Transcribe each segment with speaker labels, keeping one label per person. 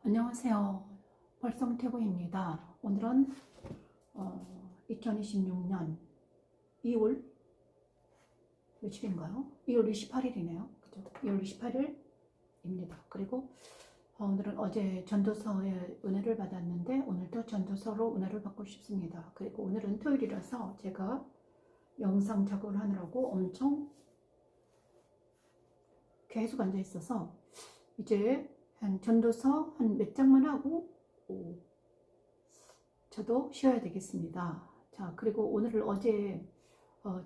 Speaker 1: 안녕하세요. 벌성태고입니다. 오늘은 2026년 2월 며칠인가요? 2월 28일이네요. 그죠? 2월 28일입니다. 그리고 오늘은 어제 전도서의 은혜를 받았는데 오늘도 전도서로 은혜를 받고 싶습니다. 그리고 오늘은 토요일이라서 제가 영상 작업을 하느라고 엄청 계속 앉아 있어서 이제 한 전도서 한 몇 장만 하고 저도 쉬어야 되겠습니다. 자, 그리고 오늘을 어제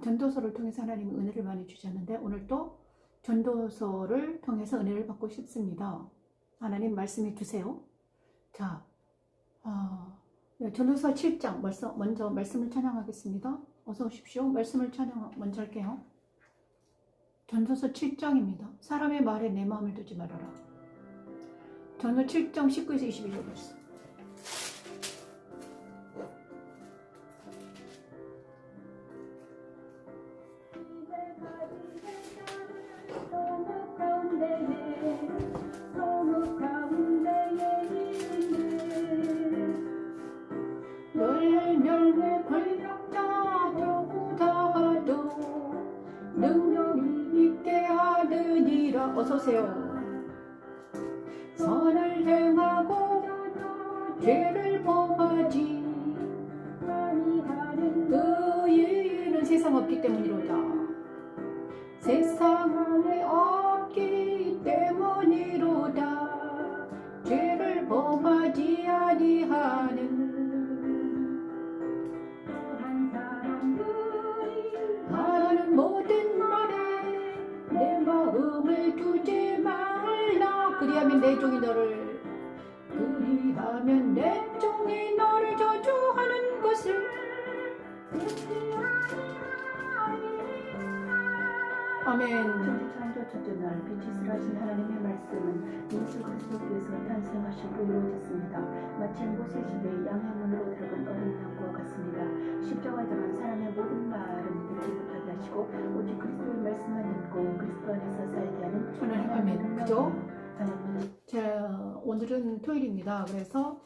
Speaker 1: 전도서를 통해서 하나님이 은혜를 많이 주셨는데 오늘 또 전도서를 통해서 은혜를 받고 싶습니다. 하나님 말씀해 주세요. 자, 전도서 7장 먼저 말씀을 찬양하겠습니다. 어서 오십시오. 말씀을 찬양 먼저 할게요. 전도서 7장입니다. 사람의 말에 내 마음을 두지 말아라. 전도 7장 19에서 21절 말씀. 열멸의 권력자들보다도 능력이 있게 하느니라. 어서오세요. 선을 행하고 죄를 범하지 의인은 세상 없기 때문이로다. 세상에 없기 때문이로다. 죄를 범하지 아니하는 나는 모든 말에 내 마음을 두지 말라. 그리하면 내 종이 너를 저주하는 것을 아멘.
Speaker 2: 창조 첫째 날 빛이 쓰라진 하나님의 말씀은 예수 그리스도께서 탄생하시고 이루어졌습니다. 마치 모세 시대의 양의 문으로 들어간 어린 양과 같습니다. 십자가에 당한 사람의 모든 말은 듣지 못하게 하시고 오직 그리스도의 말씀만 듣고 그리스도 안에서 살게 하는
Speaker 1: 하나님 아멘. 그죠?
Speaker 2: 하나님.
Speaker 1: 자, 오늘은 토요일입니다. 그래서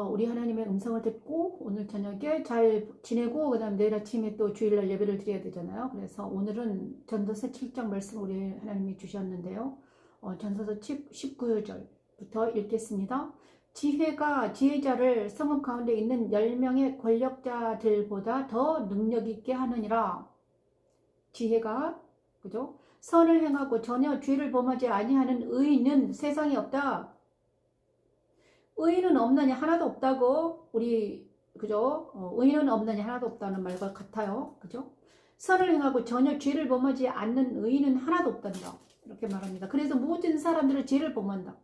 Speaker 1: 우리 하나님의 음성을 듣고 오늘 저녁에 잘 지내고 그 다음 내일 아침에 또 주일날 예배를 드려야 되잖아요. 그래서 오늘은 전도서 7장 말씀을 우리 하나님이 주셨는데요. 전도서 19절부터 읽겠습니다. 지혜자를 성읍 가운데 있는 10명의 권력자들보다 더 능력 있게 하느니라. 지혜가 그죠? 선을 행하고 전혀 죄를 범하지 아니하는 의인은 세상에 없다. 의인은 없느냐 하나도 없다고 우리 그죠? 의인은 없느냐 하나도 없다는 말과 같아요. 그죠? 선을 행하고 전혀 죄를 범하지 않는 의인은 하나도 없단다. 이렇게 말합니다. 그래서 모든 사람들은 죄를 범한다.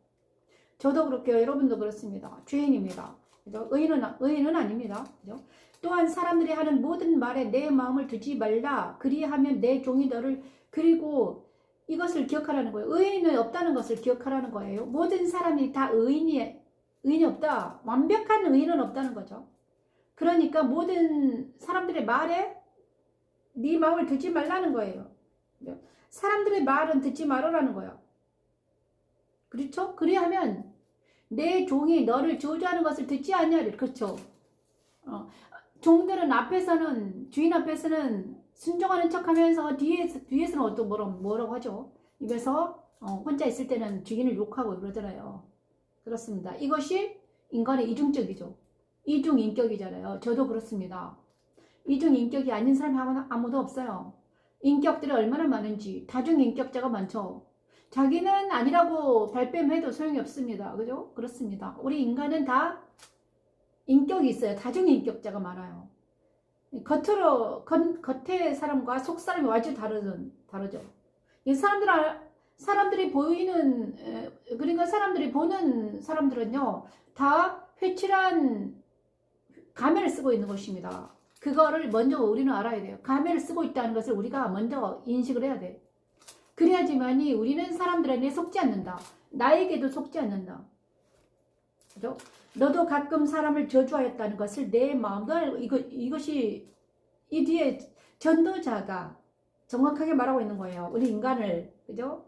Speaker 1: 저도 그렇고요. 여러분도 그렇습니다. 죄인입니다. 그죠? 의인은 아닙니다. 그죠? 또한 사람들이 하는 모든 말에 내 마음을 두지 말라. 그리하면 내 종이 너를 그리고 이것을 기억하라는 거예요. 의인은 없다는 것을 기억하라는 거예요. 모든 사람이 다 의인이 없다. 완벽한 의인은 없다는 거죠. 그러니까 모든 사람들의 말에 네 마음을 듣지 말라는 거예요. 사람들의 말은 듣지 말으라는 거예요. 그렇죠? 그리하면 내 종이 너를 저주하는 것을 듣지 않냐리. 그렇죠? 종들은 앞에서는 주인 앞에서는 순종하는 척하면서 뒤에서는 또 뭐라고 하죠? 입에서 혼자 있을 때는 주인을 욕하고 그러잖아요. 그렇습니다. 이것이 인간의 이중적이죠. 이중인격이잖아요. 저도 그렇습니다. 이중인격이 아닌 사람이 아무도 없어요. 인격들이 얼마나 많은지. 다중인격자가 많죠. 자기는 아니라고 발뺌해도 소용이 없습니다. 그죠? 그렇습니다. 우리 인간은 다 인격이 있어요. 다중인격자가 많아요. 겉의 사람과 속 사람이 완전히 다르죠. 이 사람들이 보이는, 그러니까 사람들이 보는 사람들은요, 다 회칠한 가면을 쓰고 있는 것입니다. 그거를 먼저 우리는 알아야 돼요. 가면을 쓰고 있다는 것을 우리가 먼저 인식을 해야 돼. 그래야지만이 우리는 사람들에게 속지 않는다. 나에게도 속지 않는다. 그죠? 너도 가끔 사람을 저주하였다는 것을 내 마음도 알고, 이것이 이 뒤에 전도자가 정확하게 말하고 있는 거예요. 우리 인간을, 그죠?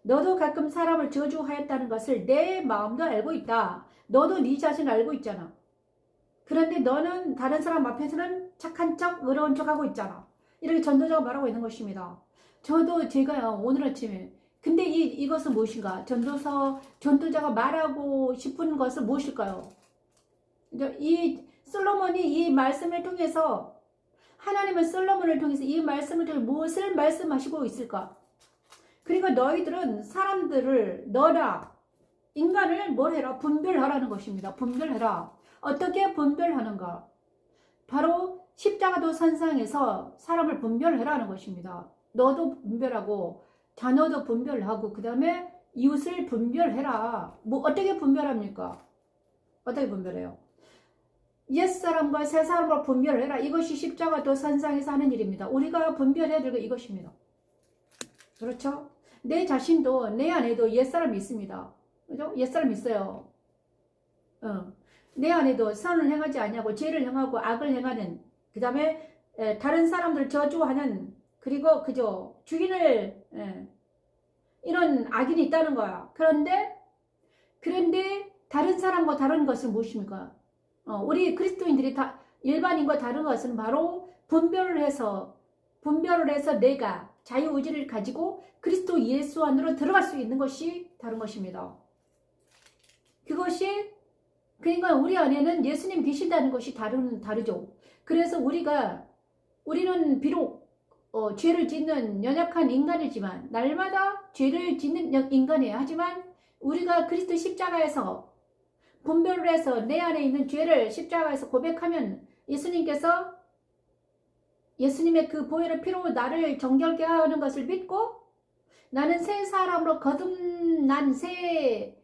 Speaker 1: 너도 가끔 사람을 저주하였다는 것을 내 마음도 알고 있다. 너도 네 자신을 알고 있잖아. 그런데 너는 다른 사람 앞에서는 착한 척, 의로운 척 하고 있잖아. 이렇게 전도자가 말하고 있는 것입니다. 제가요, 오늘 아침에, 근데 이것은 무엇인가? 전도자가 말하고 싶은 것은 무엇일까요? 이 솔로몬이 이 말씀을 통해서, 하나님은 솔로몬을 통해서 이 말씀을 통해 무엇을 말씀하시고 있을까? 그리고 너희들은 너라, 인간을 뭘 해라? 분별하라는 것입니다. 분별해라. 어떻게 분별하는가? 바로 십자가도 선상에서 사람을 분별해라는 것입니다. 너도 분별하고 자녀도 분별하고 그 다음에 이웃을 분별해라. 어떻게 분별합니까? 어떻게 분별해요? 옛사람과 새사람으로 분별해라. 이것이 십자가도 선상에서 하는 일입니다. 우리가 분별해야 될 거 이것입니다. 그렇죠? 내 자신도 내 안에도 옛사람이 있습니다. 그죠? 옛사람이 있어요. 내 안에도 선을 행하지 아니하고 죄를 행하고 악을 행하는, 그 다음에 다른 사람들을 저주하는, 그리고 그죠 주인을 이런 악인이 있다는 거야. 그런데 다른 사람과 다른 것은 무엇입니까? 우리 그리스도인들이 다 일반인과 다른 것은 바로 분별을 해서 내가 자유의지를 가지고 그리스도 예수 안으로 들어갈 수 있는 것이 다른 것입니다. 그러니까 우리 안에는 예수님 계신다는 것이 다르죠. 그래서 우리는 비록 죄를 짓는 연약한 인간이지만, 날마다 죄를 짓는 인간이에요. 하지만 우리가 그리스도 십자가에서 분별을 해서 내 안에 있는 죄를 십자가에서 고백하면 예수님의 그 보혈의 피로 나를 정결케 하는 것을 믿고 나는 새 사람으로 거듭난 새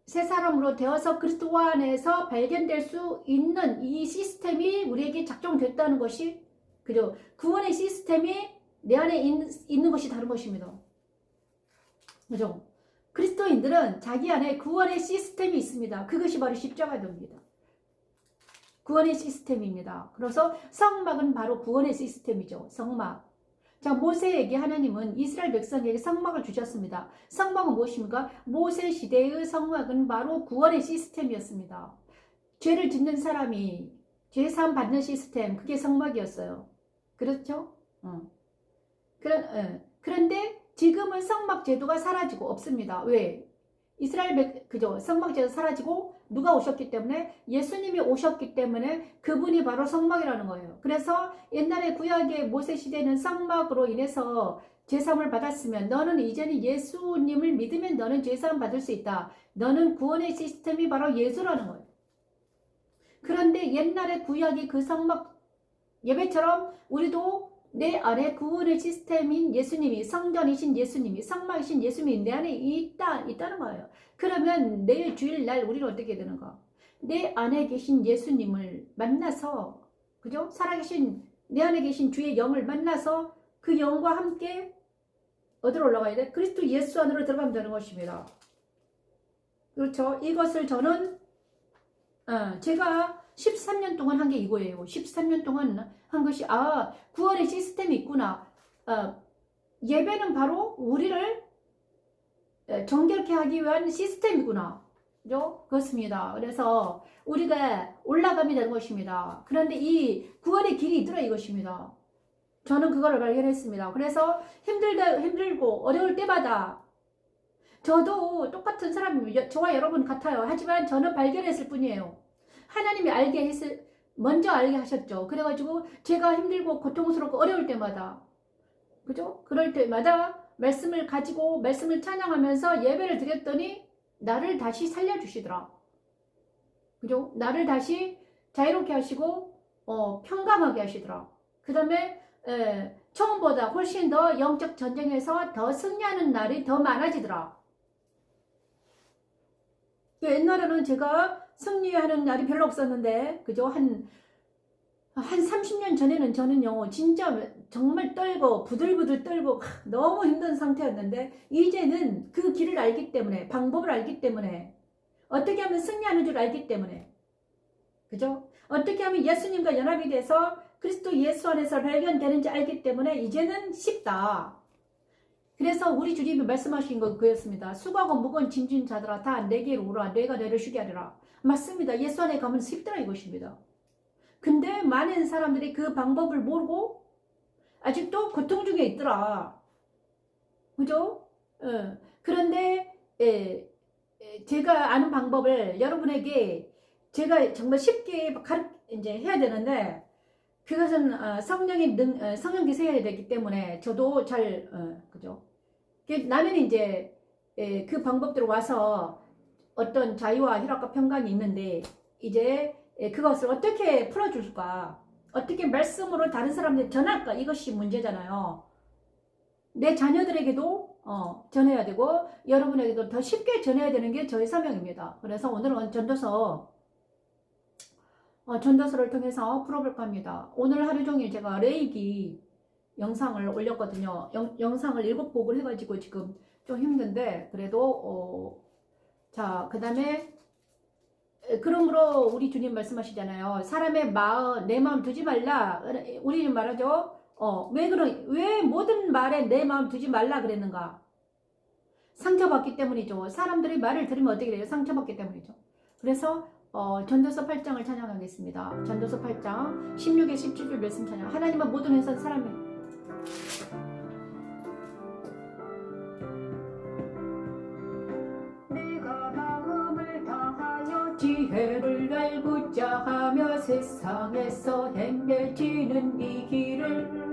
Speaker 1: 사람으로 되어서 그리스도 안에서 발견될 수 있는 이 시스템이 우리에게 작동됐다는 것이, 그죠? 구원의 시스템이 내 안에 있는 것이 다른 것입니다. 그죠? 그리스도인들은 자기 안에 구원의 시스템이 있습니다. 그것이 바로 십자가입니다. 구원의 시스템입니다. 그래서 성막은 바로 구원의 시스템이죠. 성막. 자, 모세에게 하나님은 이스라엘 백성에게 성막을 주셨습니다. 성막은 무엇입니까? 모세 시대의 성막은 바로 구원의 시스템이었습니다. 죄를 짓는 사람이 죄사함 받는 시스템, 그게 성막이었어요. 그렇죠? 그런데 지금은 성막 제도가 사라지고 없습니다. 왜? 그죠? 성막 제도 사라지고 누가 오셨기 때문에? 예수님이 오셨기 때문에 그분이 바로 성막이라는 거예요. 그래서 옛날에 구약의 모세 시대는 성막으로 인해서 죄사함을 받았으면, 너는 이제는 예수님을 믿으면 너는 죄사함 받을 수 있다. 너는 구원의 시스템이 바로 예수라는 거예요. 그런데 옛날에 구약이 그 성막 예배처럼 우리도 내 안에 구원의 시스템인 예수님이, 성전이신 예수님이, 성막이신 예수님이 내 안에 있다는 거예요. 그러면 내일 주일날 우리는 어떻게 되는가? 내 안에 계신 예수님을 만나서, 그죠? 살아계신 내 안에 계신 주의 영을 만나서 그 영과 함께 어디로 올라가야 돼? 그리스도 예수 안으로 들어가면 되는 것입니다. 그렇죠? 이것을 저는 제가 13년 동안 한 게 이거예요. 13년 동안 한 것이, 구원의 시스템이 있구나. 예배는 바로 우리를 정결케 하기 위한 시스템이구나. 그죠? 그렇습니다. 그래서 우리가 올라가면 되는 것입니다. 그런데 이 구원의 길이 있더라 이것입니다. 저는 그걸 발견했습니다. 그래서 힘들고 어려울 때마다 저도 똑같은 사람이에요. 저와 여러분 같아요. 하지만 저는 발견했을 뿐이에요. 하나님이 먼저 알게 하셨죠. 그래가지고 제가 힘들고 고통스럽고 어려울 때마다, 그죠? 그럴 때마다 말씀을 가지고 말씀을 찬양하면서 예배를 드렸더니 나를 다시 살려주시더라. 그죠? 나를 다시 자유롭게 하시고 평강하게 하시더라. 그 다음에 처음보다 훨씬 더 영적 전쟁에서 더 승리하는 날이 더 많아지더라. 옛날에는 제가 승리하는 날이 별로 없었는데, 그죠? 한 30년 전에는 저는요, 진짜 정말 떨고, 부들부들 떨고, 너무 힘든 상태였는데, 이제는 그 길을 알기 때문에, 방법을 알기 때문에, 어떻게 하면 승리하는 줄 알기 때문에, 그죠? 어떻게 하면 예수님과 연합이 돼서 그리스도 예수 안에서 발견되는지 알기 때문에, 이제는 쉽다. 그래서 우리 주님이 말씀하신 건 그였습니다. 수고하고 무거운 짐진 자들아 다 내게로 오라. 내가 너를 쉬게 하리라. 맞습니다. 예수 안에 가면 쉽더라 이것입니다. 근데 많은 사람들이 그 방법을 모르고 아직도 고통 중에 있더라. 그죠? 그런데 제가 아는 방법을 여러분에게 제가 정말 쉽게 이제 해야 되는데 그것은 성령 기세해야 되기 때문에 저도 잘 그죠? 나는 이제 그 방법대로 와서 어떤 자유와 희락과 평강이 있는데 이제 그것을 어떻게 풀어줄까? 어떻게 말씀으로 다른 사람들 전할까? 이것이 문제잖아요. 내 자녀들에게도 전해야 되고 여러분에게도 더 쉽게 전해야 되는 게 저의 사명입니다. 그래서 오늘은 전도서를 통해서 풀어볼까 합니다. 오늘 하루 종일 제가 레이기 영상을 올렸거든요. 영상을 7곡을 해가지고 지금 좀 힘든데 그래도 자, 그 다음에 그러므로 우리 주님 말씀하시잖아요. 사람의 마음, 내 마음 두지 말라. 우리는 말하죠. 왜 모든 말에 내 마음 두지 말라 그랬는가? 상처받기 때문이죠. 사람들이 말을 들으면 어떻게 돼요? 상처받기 때문이죠. 그래서 전도서 8장을 찬양하겠습니다. 전도서 8장 16에 17절 말씀 찬양. 하나님은 모든 회사 사람의 내가 마음을 다하여 지혜를 알고자 하며 세상에서 행해지는 이 일을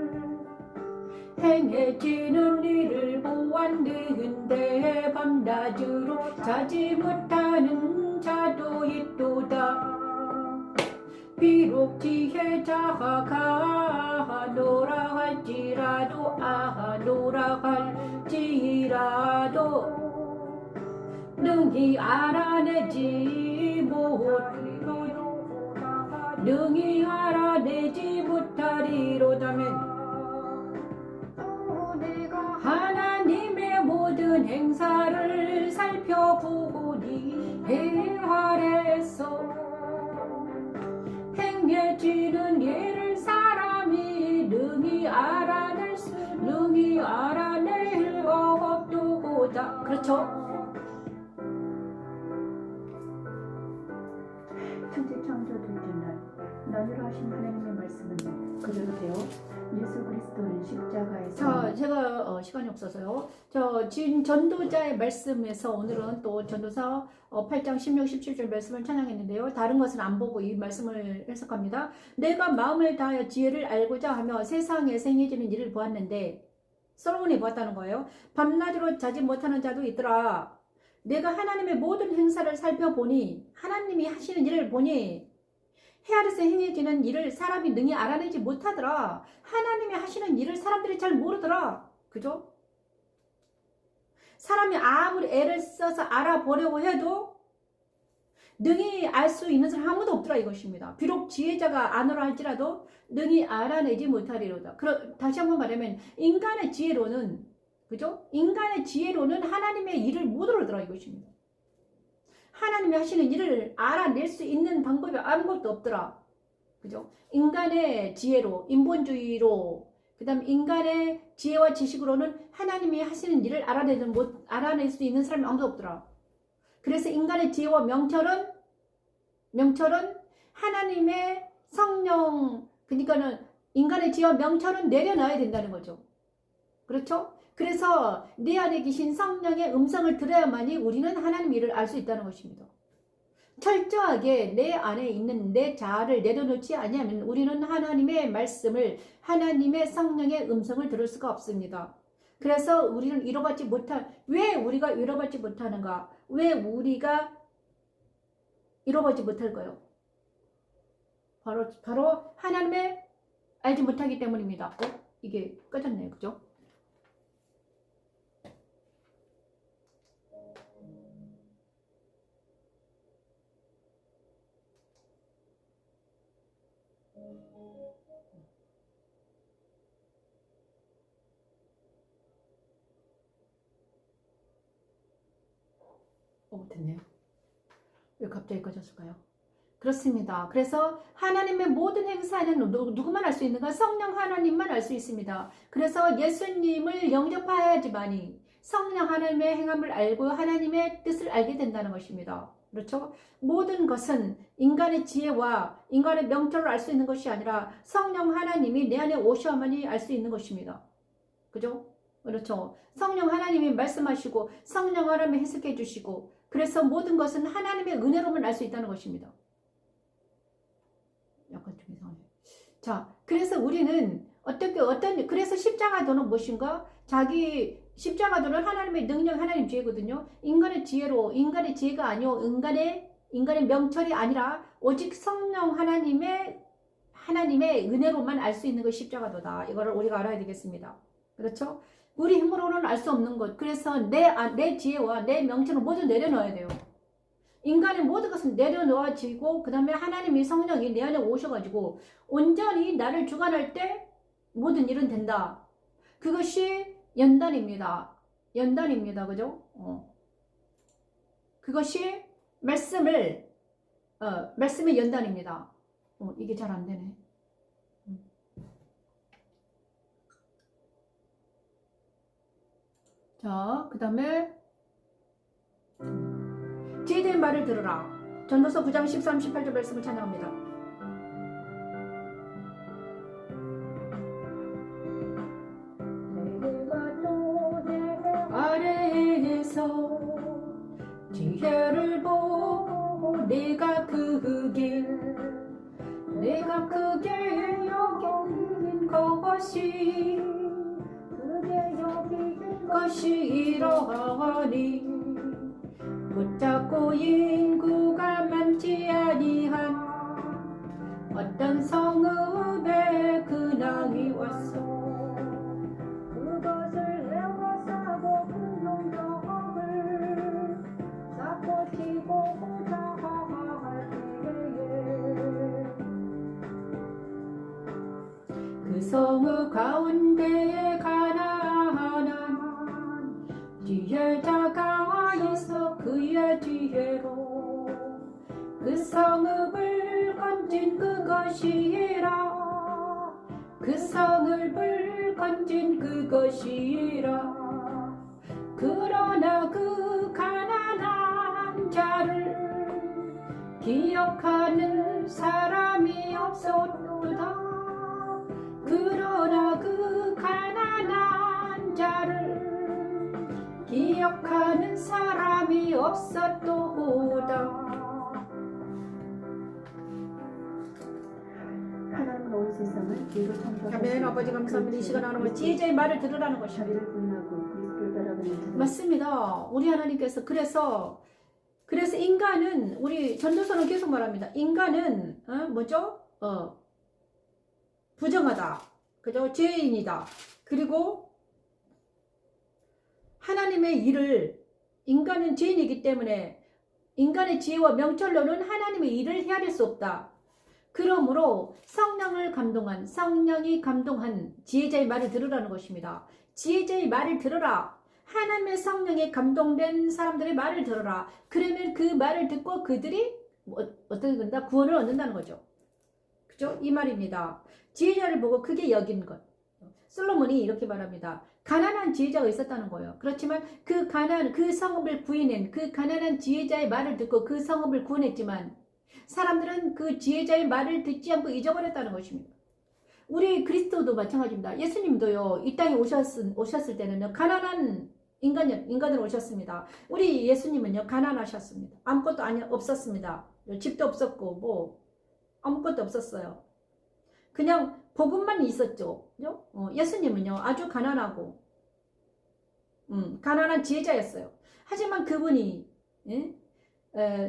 Speaker 1: 보았는데 밤낮으로 자지 못하는 자도 있도다. 비록 지혜자가 노라 할지라도 능히 알아내지 못하리로다면 하나님의 모든 행사를 살펴보니 해 아래서 행해지는 일을 사람이 능히 알아낼 없도다. 그렇죠?
Speaker 2: 천지 창조될 때는 나누라 하신 하나님의 말씀은 그대로 되어 예수 그리스도는 십자가에서
Speaker 1: 자, 제가 시간이 없어서요. 지금 전도자의 말씀에서 오늘은 또 전도서 8장 16, 17절 말씀을 찬양했는데요. 다른 것은 안 보고 이 말씀을 해석합니다. 내가 마음을 다하여 지혜를 알고자 하며 세상에 행해지는 일을 보았는데 솔로몬이 보았다는 거예요. 밤낮으로 자지 못하는 자도 있더라. 내가 하나님의 모든 행사를 살펴보니 하나님이 하시는 일을 보니 해 아래서 행해지는 일을 사람이 능히 알아내지 못하더라. 하나님이 하시는 일을 사람들이 잘 모르더라. 그죠? 사람이 아무리 애를 써서 알아보려고 해도 능히 알 수 있는 사람 아무도 없더라 이것입니다. 비록 지혜자가 아노라 할지라도 능히 알아내지 못하리로다. 다시 한번 말하면 인간의 지혜로는 그죠? 인간의 지혜로는 하나님의 일을 못 알아들어 이것입니다. 하나님이 하시는 일을 알아낼 수 있는 방법이 아무것도 없더라. 그죠? 인간의 지혜로, 인본주의로, 그 다음 인간의 지혜와 지식으로는 하나님이 하시는 일을 알아낼 수 있는 사람이 아무도 없더라. 그래서 인간의 지혜와 명철은 하나님의 성령, 그러니까는 인간의 지혜와 명철은 내려놔야 된다는 거죠. 그렇죠? 그래서 내 안에 계신 성령의 음성을 들어야만이 우리는 하나님 일을 알 수 있다는 것입니다. 철저하게 내 안에 있는 내 자아를 내려놓지 않으면 우리는 하나님의 말씀을, 하나님의 성령의 음성을 들을 수가 없습니다. 그래서 우리는 왜 우리가 위로받지 못하는가? 왜 우리가 위로받지 못할까요? 바로 하나님의 알지 못하기 때문입니다. 이게 꺼졌네요. 그죠? 됐네요. 왜 갑자기 꺼졌을까요? 그렇습니다. 그래서 하나님의 모든 행사는 누구만 알 수 있는가? 성령 하나님만 알 수 있습니다. 그래서 예수님을 영접해야지만이 성령 하나님의 행함을 알고 하나님의 뜻을 알게 된다는 것입니다. 그렇죠? 모든 것은 인간의 지혜와 인간의 명철을 알 수 있는 것이 아니라 성령 하나님이 내 안에 오셔야만이 알 수 있는 것입니다. 그죠? 그렇죠? 성령 하나님이 말씀하시고 성령 하나님이 해석해 주시고 그래서 모든 것은 하나님의 은혜로만 알 수 있다는 것입니다. 약간 좀 이상해. 자, 그래서 우리는 그래서 십자가도는 무엇인가? 십자가도는 하나님의 능력, 하나님 지혜거든요. 인간의 지혜가 아니요. 인간의 명철이 아니라 오직 성령 하나님의 은혜로만 알 수 있는 것이 십자가도다. 이거를 우리가 알아야 되겠습니다. 그렇죠? 우리 힘으로는 알 수 없는 것. 그래서 내 지혜와 내 명철을 모두 내려놓아야 돼요. 인간의 모든 것은 내려놓아지고 그 다음에 하나님이 성령이 내 안에 오셔가지고 온전히 나를 주관할 때 모든 일은 된다. 그것이 연단입니다. 그죠? 그것이 말씀의 연단입니다. 이게 잘 안 되네. 자, 그 다음에 지혜의 말을 들으라. 전도서 9장 13, 18절 말씀을 찬양합니다. 아래에서 지혜를 보고 내가 그 길 여긴 것이 이러하니 붙잡고 인구가 많지 아니한 어떤 성읍에 근황이 왔어. 그것을 헤워싸고 그 농경을 쌓고 치고 공사할 때에 그 성읍 가운데에 가난한 지혜자가 있어 그의 지혜로 그 성읍을 건진 그것이라. 그 성읍을 건진 그것이라. 그러나 그 가난한 자를 기억하는 사람이 없었도다. 그러나 그 가난한 자를 기억하는 사람이 없었도다.
Speaker 2: 하나님은 온 세상을 죄로 창조하셨습니다.
Speaker 1: 아멘. 아버지 감사합니다. 이 시간 하나님의 지혜자의 말을 들으라는 것입니다.
Speaker 2: 자비를 부인하고 그리스도를 따라가는 자들.
Speaker 1: 맞습니다. 우리 하나님께서 그래서 인간은 우리 전도서는 계속 말합니다. 인간은 부정하다. 그죠? 죄인이다. 그리고 하나님의 일을 인간은 죄인이기 때문에 인간의 지혜와 명철로는 하나님의 일을 헤아릴 수 없다. 그러므로 성령이 감동한 지혜자의 말을 들으라는 것입니다. 지혜자의 말을 들어라. 하나님의 성령에 감동된 사람들의 말을 들어라. 그러면 그 말을 듣고 그들이 어떻게 된다? 구원을 얻는다는 거죠. 그죠? 이 말입니다. 지혜자를 보고 크게 여긴 것. 솔로몬이 이렇게 말합니다. 가난한 지혜자가 있었다는 거예요. 그렇지만 그 성읍을 구해낸 그 가난한 지혜자의 말을 듣고 그 성읍을 구원했지만 사람들은 그 지혜자의 말을 듣지 않고 잊어버렸다는 것입니다. 우리 그리스도도 마찬가지입니다. 예수님도요, 이 땅에 오셨을 때는요, 가난한 인간으로 오셨습니다. 우리 예수님은요, 가난하셨습니다. 아무것도 없었습니다. 집도 없었고, 아무것도 없었어요. 그냥 복음만 있었죠. 그죠? 예수님은요, 아주 가난하고, 가난한 지혜자였어요. 하지만 그분이,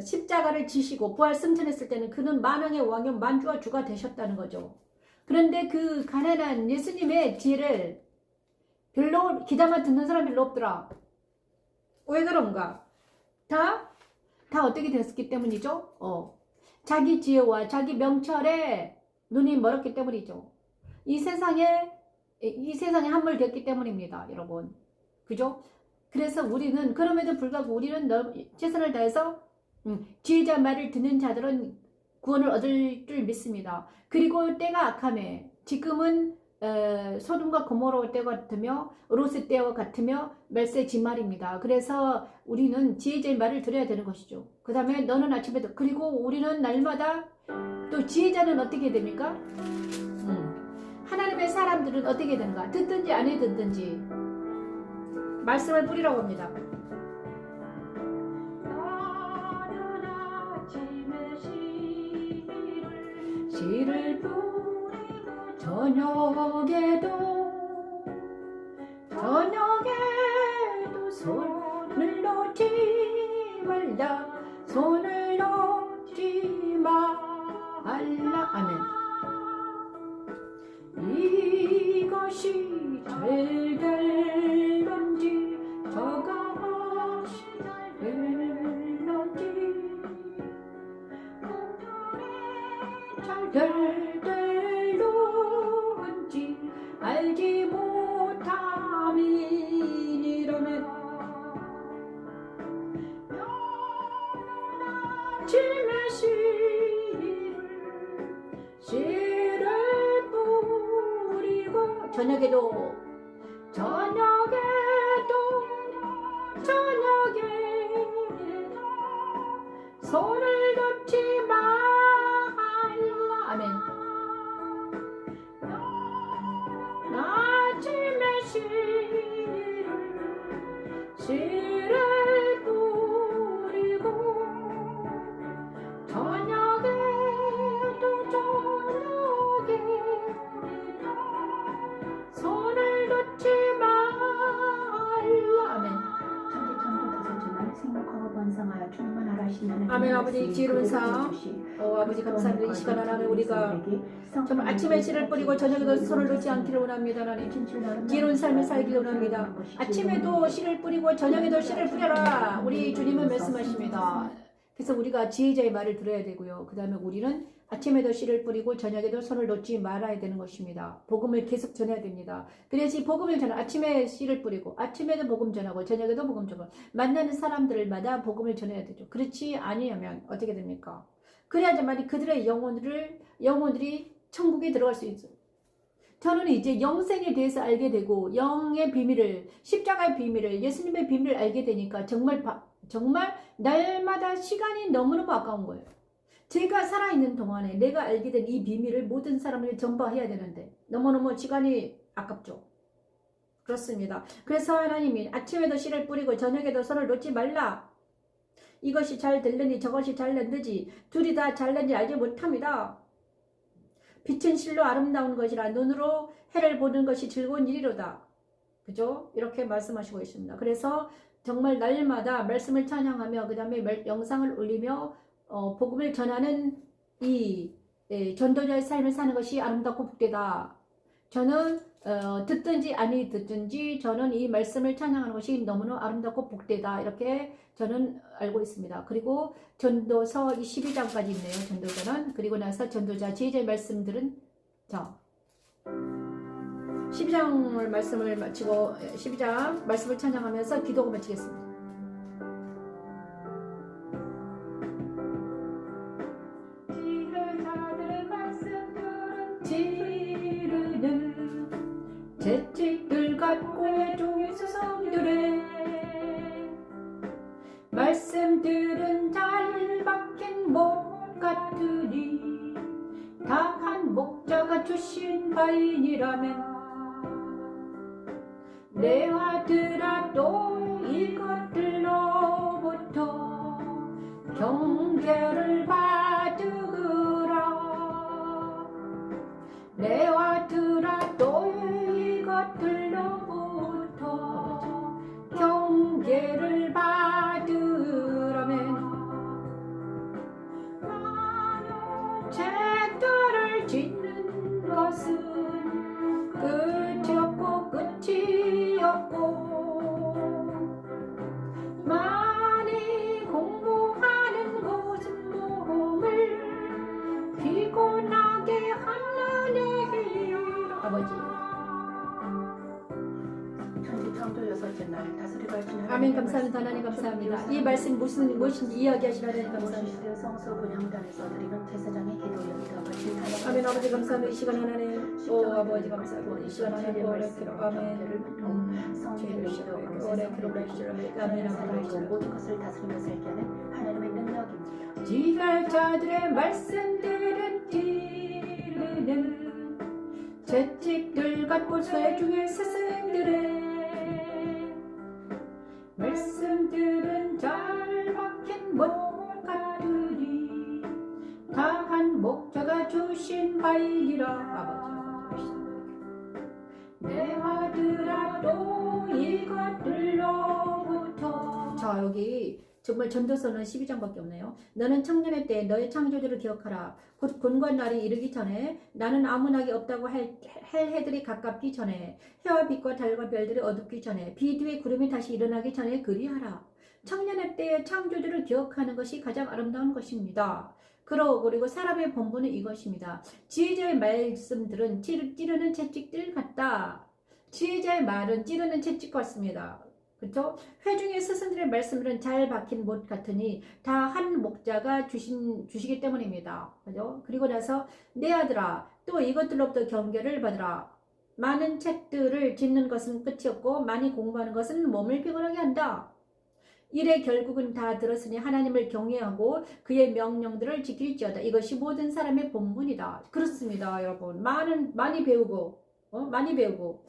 Speaker 1: 십자가를 지시고 부활 승천했을 때는 그는 만왕의 왕이요 만주와 주가 되셨다는 거죠. 그런데 그 가난한 예수님의 지혜를 별로 귀담아 듣는 사람이 별로 없더라. 왜 그런가? 다 어떻게 됐기 때문이죠? 자기 지혜와 자기 명철에 눈이 멀었기 때문이죠. 이 세상에 함몰됐기 때문입니다, 여러분. 그죠? 그래서 우리는 그럼에도 불구하고 우리는 최선을 다해서 지혜자 말을 듣는 자들은 구원을 얻을 줄 믿습니다. 그리고 때가 악하매 지금은 소돔과 고모라 때와 같으며 롯의 때와 같으며 말세 진말입니다. 그래서 우리는 지혜자의 말을 들어야 되는 것이죠. 그 다음에 너는 아침에도 그리고 우리는 날마다 또 지혜자는 어떻게 됩니까? 하나님의 사람들은 어떻게 되는가? 듣든지 안 듣든지 말씀을 뿌리라고 합니다. 씨를 뿌리고 저녁에도 손을 놓지 말라 손을 놓지 말라 아멘. 이것이 잘 될런지 저것이 잘 될런지 잘 될런지 알지 못함이니라면 아침에 씨를 뿌리고 저녁에도 손을 놓지 말라 아멘. 아침에 씨를 뿌리고 저녁에 손을 놓지 말라 아멘.
Speaker 2: 번성하여 충만하라 하시는
Speaker 1: 아멘. 아버지 지혜로운 사 아버지 감사합니다. 이 시간 하나는 우리가 정말 아침에 씨를 뿌리고 저녁에도 손을 놓지 않기를 원합니다. 하나님 지혜로운 삶을 살기를 원합니다. 아침에도 씨를 뿌리고 저녁에도 씨를 뿌려라 우리 주님은 말씀하십니다. 그래서 우리가 지혜자의 말을 들어야 되고요. 그 다음에 우리는 아침에도 씨를 뿌리고 저녁에도 손을 놓지 말아야 되는 것입니다. 복음을 계속 전해야 됩니다. 그래서 이 복음을 아침에 씨를 뿌리고 아침에도 복음 전하고 저녁에도 복음 전하고 만나는 사람들마다 복음을 전해야 되죠. 그렇지 아니하면 어떻게 됩니까? 그래야지만 그들의 영혼들이 천국에 들어갈 수 있어요. 저는 이제 영생에 대해서 알게 되고 영의 비밀을 십자가의 비밀을 예수님의 비밀을 알게 되니까 정말 날마다 시간이 너무너무 아까운 거예요. 제가 살아있는 동안에 내가 알게 된 이 비밀을 모든 사람을 전파해야 되는데 너무너무 시간이 아깝죠. 그렇습니다. 그래서 하나님이 아침에도 씨를 뿌리고 저녁에도 손을 놓지 말라. 이것이 잘 될는지 저것이 잘 됐는지 둘이 다 잘된지 알지 못합니다. 빛은 실로 아름다운 것이라 눈으로 해를 보는 것이 즐거운 일이로다. 그죠? 이렇게 말씀하시고 있습니다. 그래서 정말 날마다 말씀을 찬양하며 그 다음에 영상을 올리며 복음을 전하는 이 전도자의 삶을 사는 것이 아름답고 복되다. 저는 듣든지 아니 듣든지 저는 이 말씀을 찬양하는 것이 너무나 아름답고 복되다. 이렇게 저는 알고 있습니다. 그리고 전도서 12장까지 있네요. 전도자는. 그리고 나서 전도자 지혜자의 말씀들은 12장을 말씀을 마치고 12장 말씀을 찬양하면서 기도가 마치겠습니다. 지르는 채찍들 갖고 종의 수성들의 말씀들은 잘 박힌 못 같으니 다 한 목자가 주신 바이니라면 내 아들아 또 이것들로부터 경계를 받으라. 내 아들아 또 이것들로부터 경계를 받으라면 책들을 짓는 것은 끝이 없고 많이 공부하는 것은 몸을 피곤하게 하는 애 아멘. 감사합니다. 하나님 감사합니다. 이 말씀 무엇인지 이야기하시는 하나님 감사합니다.
Speaker 2: 성소 분향단에서 드리는 제사장의 기도입니다. 바친 찬양.
Speaker 1: 아멘. 아버지 감사합니다. 이 시간 하나님 아버지 감사합니다. 이 시간 하나님 오래 기도 아멘.
Speaker 2: 성령의
Speaker 1: 오래 기도하시라. 아멘. 아멘.
Speaker 2: 모든 것을 다스리며 살게 하는 하나님의 능력입니다.
Speaker 1: 지갈자들의 말씀들은 이르는 채찍들 같고 쇠중의 스승들의 말씀들은 잘 박힌 못 같으니 다 한 목자가 주신 바이니라. 아버지 내 아들아 또 이것들로부터 자 여기 정말 전도서는 12장밖에 없네요. 너는 청년의 때 너의 창조주를 기억하라. 곧 곤고한 날이 이르기 전에 나는 아무나기 없다고 할 해들이 가깝기 전에 해와 빛과 달과 별들이 어둡기 전에 비 뒤에 구름이 다시 일어나기 전에 그리하라. 청년의 때의 창조주를 기억하는 것이 가장 아름다운 것입니다. 그리고 사람의 본분은 이것입니다. 지혜자의 말씀들은 찌르는 채찍들 같다. 지혜자의 말은 찌르는 채찍 같습니다. 그렇죠? 회중의 스승들의 말씀들은 잘 박힌 못 같으니 다 한 목자가 주시기 때문입니다. 그죠? 그리고 나서 내 아들아 또 이것들로부터 경계를 받으라. 많은 책들을 짓는 것은 끝이 없고 많이 공부하는 것은 몸을 피곤하게 한다. 이래 결국은 다 들었으니 하나님을 경외하고 그의 명령들을 지킬지어다. 이것이 모든 사람의 본분이다. 그렇습니다, 여러분. 많이 배우고, 많이 배우고,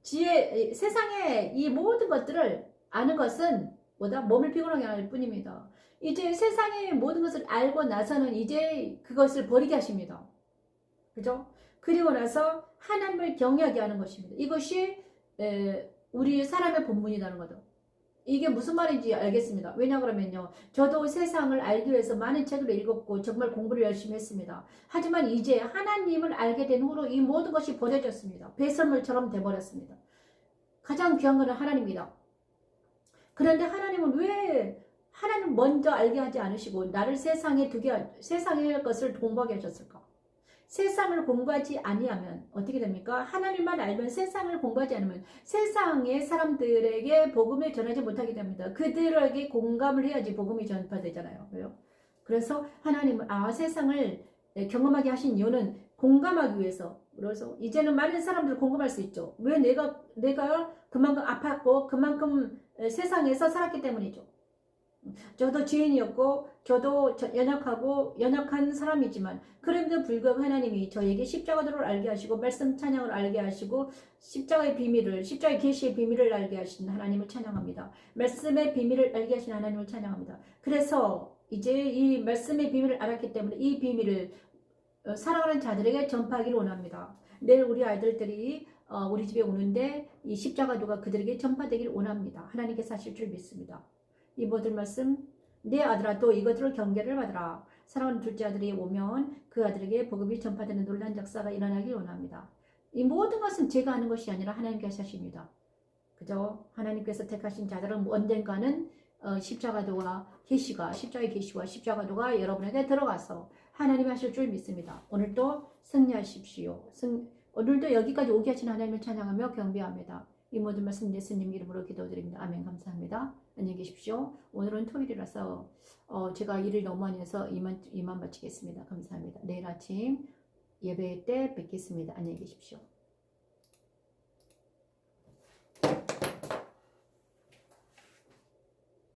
Speaker 1: 세상의 이 모든 것들을 아는 것은 몸을 피곤하게 할 뿐입니다. 이제 세상의 모든 것을 알고 나서는 이제 그것을 버리게 하십니다. 그죠? 그리고 나서 하나님을 경외하게 하는 것입니다. 이것이 우리 사람의 본분이라는 거죠. 이게 무슨 말인지 알겠습니다. 왜냐 그러면요. 저도 세상을 알기 위해서 많은 책을 읽었고 정말 공부를 열심히 했습니다. 하지만 이제 하나님을 알게 된 후로 이 모든 것이 버려졌습니다. 배설물처럼 돼버렸습니다. 가장 귀한 것은 하나님입니다. 그런데 하나님은 왜 하나님 먼저 알게 하지 않으시고 나를 세상의 것을 공부하게 하셨을까? 세상을 공부하지 아니하면 어떻게 됩니까? 하나님만 알면 세상을 공부하지 않으면 세상의 사람들에게 복음을 전하지 못하게 됩니다. 그들에게 공감을 해야지 복음이 전파되잖아요. 왜요? 그래서 하나님은 세상을 경험하게 하신 이유는 공감하기 위해서. 그래서 이제는 많은 사람들 공감할 수 있죠. 왜 내가 그만큼 아팠고 그만큼 세상에서 살았기 때문이죠. 저도 죄인이었고 저도 연약한 사람이지만 그럼에도 불구하고 하나님이 저에게 십자가도를 알게 하시고 말씀 찬양을 알게 하시고 십자가의 계시의 비밀을 알게 하신 하나님을 찬양합니다. 말씀의 비밀을 알게 하신 하나님을 찬양합니다. 그래서 이제 이 말씀의 비밀을 알았기 때문에 이 비밀을 사랑하는 자들에게 전파하기를 원합니다. 내일 우리 아이들이 우리 집에 오는데 이 십자가도가 그들에게 전파되기를 원합니다. 하나님께서 하실 줄 믿습니다. 이 모든 말씀 내 아들아 또 이것들을 경계를 받으라. 사랑하는 둘째 아들이 오면 그 아들에게 복음이 전파되는 놀란 역사가 일어나길 원합니다. 이 모든 것은 제가 하는 것이 아니라 하나님께서 하십니다. 그죠? 하나님께서 택하신 자들은 언젠가는 십자가의 계시와 십자가도가 여러분에게 들어가서 하나님이 하실 줄 믿습니다. 오늘도 승리하십시오. 오늘도 여기까지 오게 하신 하나님을 찬양하며 경배합니다. 이 모든 말씀 예수님 이름으로 기도드립니다. 아멘. 감사합니다. 안녕히 계십시오. 오늘은 토요일이라서 제가 일을 너무 많이 해서 이만 마치겠습니다. 감사합니다. 내일 아침 예배 때 뵙겠습니다. 안녕히 계십시오.